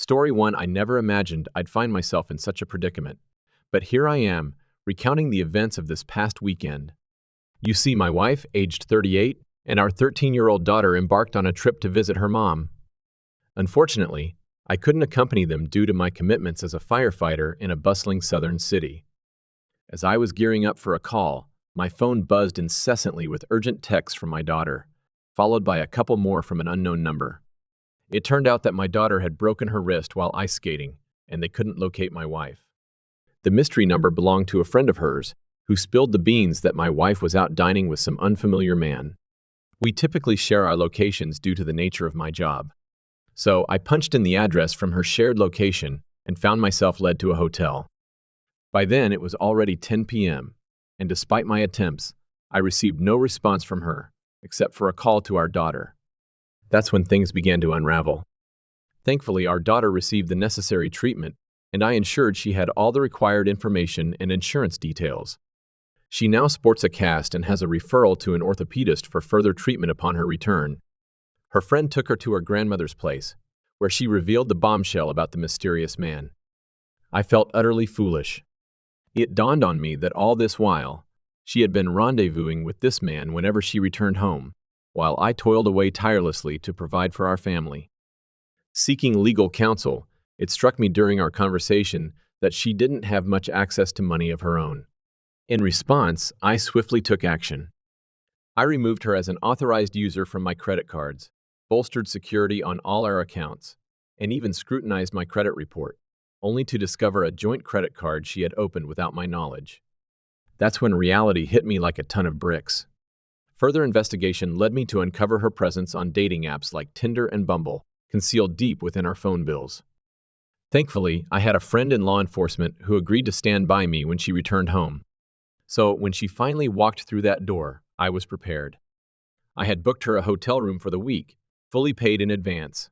Story 1. I never imagined I'd find myself in such a predicament. But here I am, recounting the events of this past weekend. You see, my wife, aged 38, and our 13-year-old daughter embarked on a trip to visit her mom. Unfortunately, I couldn't accompany them due to my commitments as a firefighter in a bustling southern city. As I was gearing up for a call, my phone buzzed incessantly with urgent texts from my daughter, followed by a couple more from an unknown number. It turned out that my daughter had broken her wrist while ice skating, and they couldn't locate my wife. The mystery number belonged to a friend of hers, who spilled the beans that my wife was out dining with some unfamiliar man. We typically share our locations due to the nature of my job. So I punched in the address from her shared location and found myself led to a hotel. By then, it was already 10 p.m., and despite my attempts, I received no response from her, except for a call to our daughter. That's when things began to unravel. Thankfully, our daughter received the necessary treatment, and I ensured she had all the required information and insurance details. She now sports a cast and has a referral to an orthopedist for further treatment upon her return. Her friend took her to her grandmother's place, where she revealed the bombshell about the mysterious man. I felt utterly foolish. It dawned on me that all this while, she had been rendezvousing with this man whenever she returned home, while I toiled away tirelessly to provide for our family. Seeking legal counsel, it struck me during our conversation that she didn't have much access to money of her own. In response, I swiftly took action. I removed her as an authorized user from my credit cards, bolstered security on all our accounts, and even scrutinized my credit report, only to discover a joint credit card she had opened without my knowledge. That's when reality hit me like a ton of bricks. Further investigation led me to uncover her presence on dating apps like Tinder and Bumble, concealed deep within our phone bills. Thankfully, I had a friend in law enforcement who agreed to stand by me when she returned home. So when she finally walked through that door, I was prepared. I had booked her a hotel room for the week, fully paid in advance.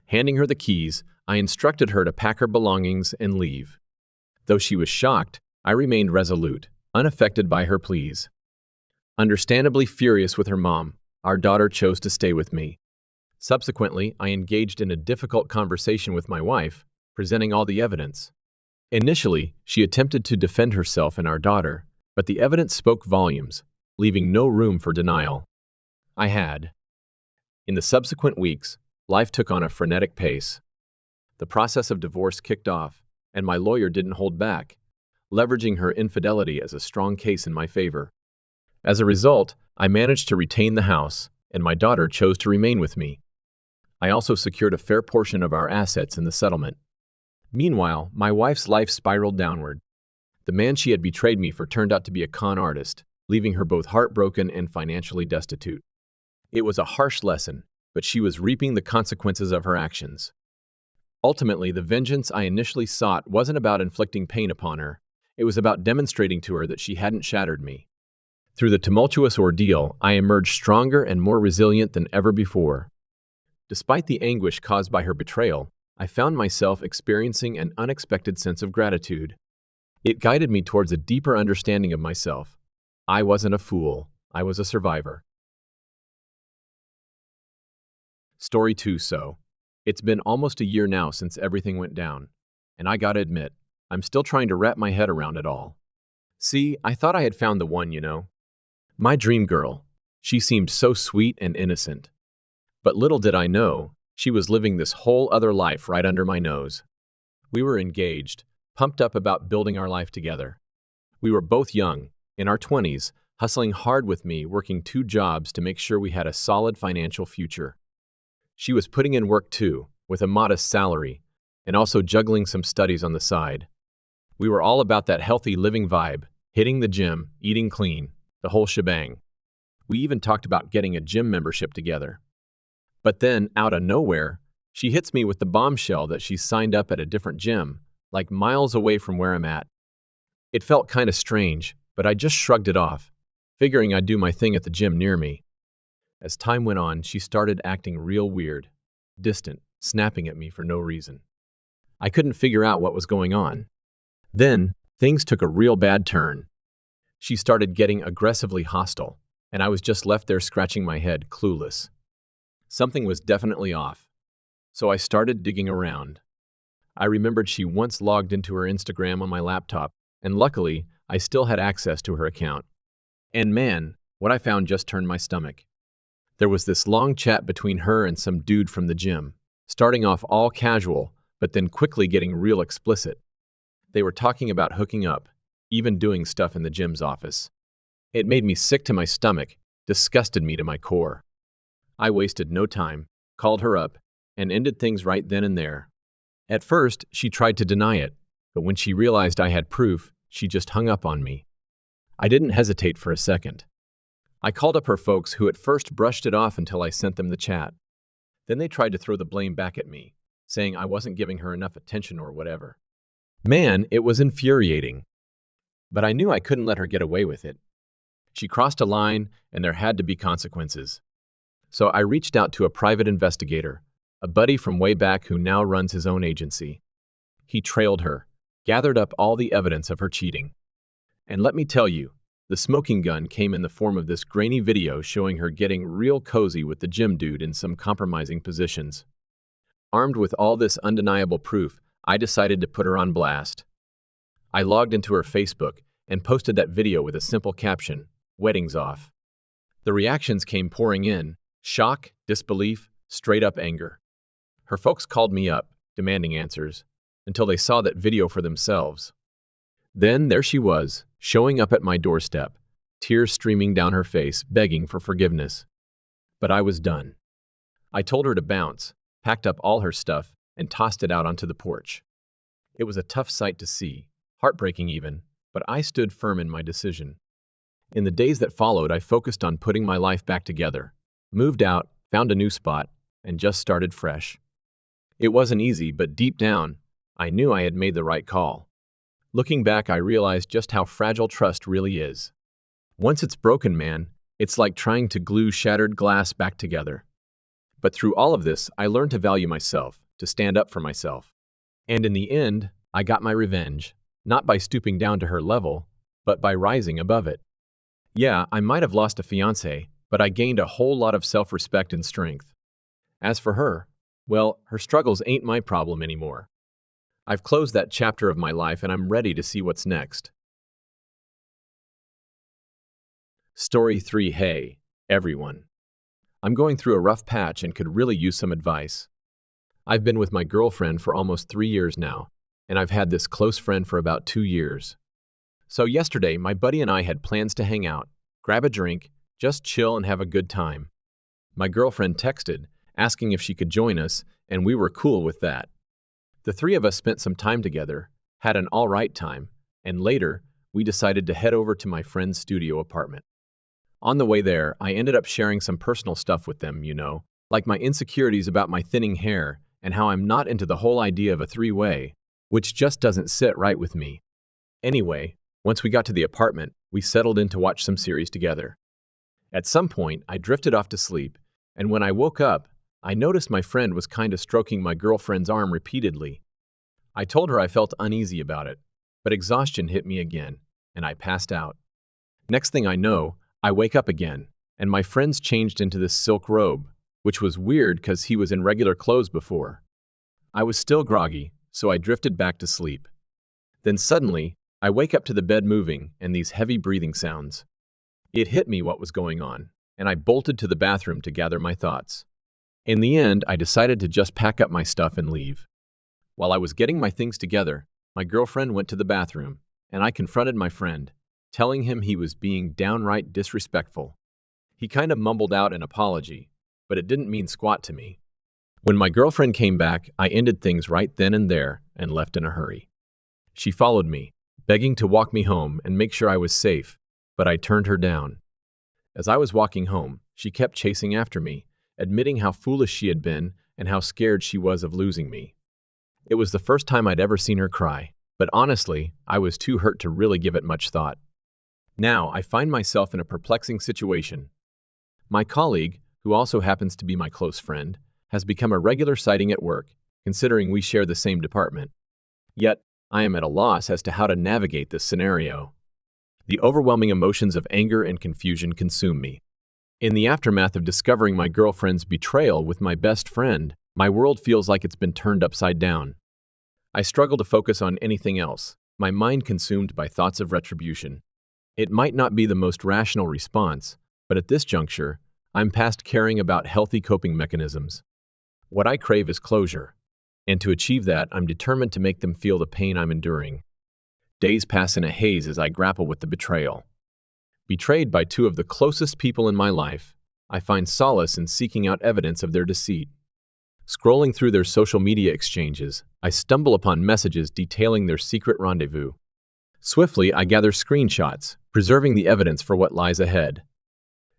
Handing her the keys, I instructed her to pack her belongings and leave. Though she was shocked, I remained resolute, unaffected by her pleas. Understandably furious with her mom, our daughter chose to stay with me. Subsequently, I engaged in a difficult conversation with my wife, presenting all the evidence. Initially, she attempted to defend herself and our daughter, but the evidence spoke volumes, leaving no room for denial. I had. In the subsequent weeks, life took on a frenetic pace. The process of divorce kicked off, and my lawyer didn't hold back, leveraging her infidelity as a strong case in my favor. As a result, I managed to retain the house, and my daughter chose to remain with me. I also secured a fair portion of our assets in the settlement. Meanwhile, my wife's life spiraled downward. The man she had betrayed me for turned out to be a con artist, leaving her both heartbroken and financially destitute. It was a harsh lesson, but she was reaping the consequences of her actions. Ultimately, the vengeance I initially sought wasn't about inflicting pain upon her. It was about demonstrating to her that she hadn't shattered me. Through the tumultuous ordeal, I emerged stronger and more resilient than ever before. Despite the anguish caused by her betrayal, I found myself experiencing an unexpected sense of gratitude. It guided me towards a deeper understanding of myself. I wasn't a fool. I was a survivor. Story 2. It's been almost a year now since everything went down, and I gotta admit, I'm still trying to wrap my head around it all. See, I thought I had found the one, My dream girl. She seemed so sweet and innocent. But little did I know, she was living this whole other life right under my nose. We were engaged, pumped up about building our life together. We were both young, in our 20s, hustling hard with me, working 2 jobs to make sure we had a solid financial future. She was putting in work too, with a modest salary, and also juggling some studies on the side. We were all about that healthy living vibe, hitting the gym, eating clean, the whole shebang. We even talked about getting a gym membership together. But then, out of nowhere, she hits me with the bombshell that she's signed up at a different gym, like miles away from where I'm at. It felt kind of strange, but I just shrugged it off, figuring I'd do my thing at the gym near me. As time went on, she started acting real weird, distant, snapping at me for no reason. I couldn't figure out what was going on. Then, things took a real bad turn. She started getting aggressively hostile, and I was just left there scratching my head, clueless. Something was definitely off. So I started digging around. I remembered she once logged into her Instagram on my laptop, and luckily, I still had access to her account. And man, what I found just turned my stomach. There was this long chat between her and some dude from the gym, starting off all casual, but then quickly getting real explicit. They were talking about hooking up, even doing stuff in the gym's office. It made me sick to my stomach, disgusted me to my core. I wasted no time, called her up, and ended things right then and there. At first, she tried to deny it, but when she realized I had proof, she just hung up on me. I didn't hesitate for a second. I called up her folks, who at first brushed it off until I sent them the chat. Then they tried to throw the blame back at me, saying I wasn't giving her enough attention or whatever. Man, it was infuriating. But I knew I couldn't let her get away with it. She crossed a line, and there had to be consequences. So I reached out to a private investigator, a buddy from way back who now runs his own agency. He trailed her, gathered up all the evidence of her cheating. And let me tell you, the smoking gun came in the form of this grainy video showing her getting real cozy with the gym dude in some compromising positions. Armed with all this undeniable proof, I decided to put her on blast. I logged into her Facebook and posted that video with a simple caption, "Wedding's off." The reactions came pouring in: shock, disbelief, straight-up anger. Her folks called me up, demanding answers, until they saw that video for themselves. Then there she was, showing up at my doorstep, tears streaming down her face, begging for forgiveness. But I was done. I told her to bounce, packed up all her stuff, and tossed it out onto the porch. It was a tough sight to see, heartbreaking even, but I stood firm in my decision. In the days that followed, I focused on putting my life back together, moved out, found a new spot, and just started fresh. It wasn't easy, but deep down, I knew I had made the right call. Looking back, I realized just how fragile trust really is. Once it's broken, man, it's like trying to glue shattered glass back together. But through all of this, I learned to value myself, to stand up for myself. And in the end, I got my revenge, not by stooping down to her level, but by rising above it. Yeah, I might have lost a fiancé, but I gained a whole lot of self-respect and strength. As for her, well, her struggles ain't my problem anymore. I've closed that chapter of my life and I'm ready to see what's next. Story 3. Hey, everyone. I'm going through a rough patch and could really use some advice. I've been with my girlfriend for almost 3 years now, and I've had this close friend for about 2 years. So yesterday, my buddy and I had plans to hang out, grab a drink, just chill and have a good time. My girlfriend texted, asking if she could join us, and we were cool with that. The three of us spent some time together, had an all right time, and later, we decided to head over to my friend's studio apartment. On the way there, I ended up sharing some personal stuff with them, like my insecurities about my thinning hair and how I'm not into the whole idea of a three-way, which just doesn't sit right with me. Anyway, once we got to the apartment, we settled in to watch some series together. At some point, I drifted off to sleep, and when I woke up, I noticed my friend was kind of stroking my girlfriend's arm repeatedly. I told her I felt uneasy about it, but exhaustion hit me again, and I passed out. Next thing I know, I wake up again, and my friend's changed into this silk robe, which was weird because he was in regular clothes before. I was still groggy, so I drifted back to sleep. Then suddenly, I wake up to the bed moving and these heavy breathing sounds. It hit me what was going on, and I bolted to the bathroom to gather my thoughts. In the end, I decided to just pack up my stuff and leave. While I was getting my things together, my girlfriend went to the bathroom, and I confronted my friend, telling him he was being downright disrespectful. He kind of mumbled out an apology, but it didn't mean squat to me. When my girlfriend came back, I ended things right then and there and left in a hurry. She followed me, begging to walk me home and make sure I was safe, but I turned her down. As I was walking home, she kept chasing after me, admitting how foolish she had been and how scared she was of losing me. It was the first time I'd ever seen her cry, but honestly, I was too hurt to really give it much thought. Now, I find myself in a perplexing situation. My colleague, who also happens to be my close friend, has become a regular sighting at work, considering we share the same department. Yet, I am at a loss as to how to navigate this scenario. The overwhelming emotions of anger and confusion consume me. In the aftermath of discovering my girlfriend's betrayal with my best friend, my world feels like it's been turned upside down. I struggle to focus on anything else, my mind consumed by thoughts of retribution. It might not be the most rational response, but at this juncture, I'm past caring about healthy coping mechanisms. What I crave is closure, and to achieve that, I'm determined to make them feel the pain I'm enduring. Days pass in a haze as I grapple with the betrayal. Betrayed by two of the closest people in my life, I find solace in seeking out evidence of their deceit. Scrolling through their social media exchanges, I stumble upon messages detailing their secret rendezvous. Swiftly, I gather screenshots, preserving the evidence for what lies ahead.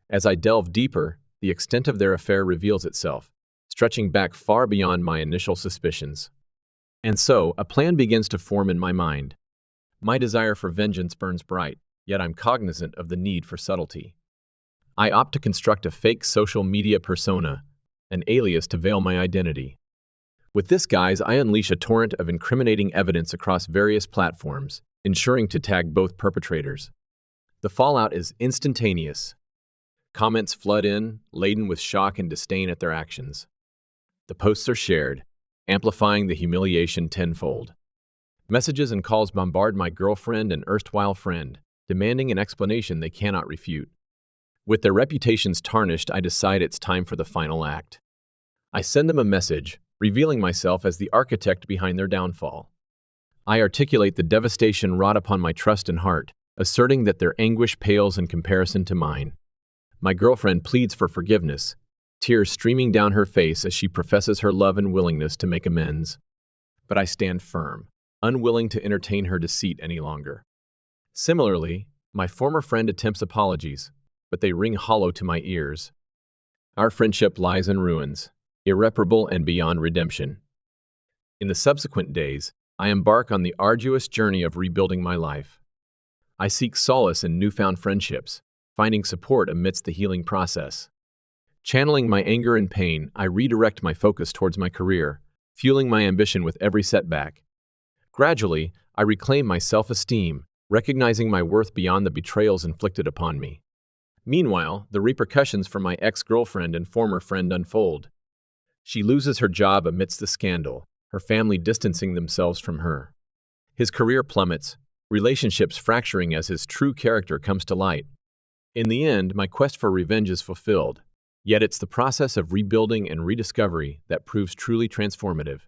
As I delve deeper, the extent of their affair reveals itself, stretching back far beyond my initial suspicions. And so, a plan begins to form in my mind. My desire for vengeance burns bright, yet I'm cognizant of the need for subtlety. I opt to construct a fake social media persona, an alias to veil my identity. With this guise, I unleash a torrent of incriminating evidence across various platforms, ensuring to tag both perpetrators. The fallout is instantaneous. Comments flood in, laden with shock and disdain at their actions. The posts are shared, amplifying the humiliation tenfold. Messages and calls bombard my girlfriend and erstwhile friend, demanding an explanation they cannot refute. With their reputations tarnished, I decide it's time for the final act. I send them a message, revealing myself as the architect behind their downfall. I articulate the devastation wrought upon my trust and heart, asserting that their anguish pales in comparison to mine. My girlfriend pleads for forgiveness, tears streaming down her face as she professes her love and willingness to make amends. But I stand firm, unwilling to entertain her deceit any longer. Similarly, my former friend attempts apologies, but they ring hollow to my ears. Our friendship lies in ruins, irreparable and beyond redemption. In the subsequent days, I embark on the arduous journey of rebuilding my life. I seek solace in newfound friendships, finding support amidst the healing process. Channeling my anger and pain, I redirect my focus towards my career, fueling my ambition with every setback. Gradually, I reclaim my self-esteem, recognizing my worth beyond the betrayals inflicted upon me. Meanwhile, the repercussions for my ex-girlfriend and former friend unfold. She loses her job amidst the scandal, her family distancing themselves from her. His career plummets, relationships fracturing as his true character comes to light. In the end, my quest for revenge is fulfilled, yet it's the process of rebuilding and rediscovery that proves truly transformative.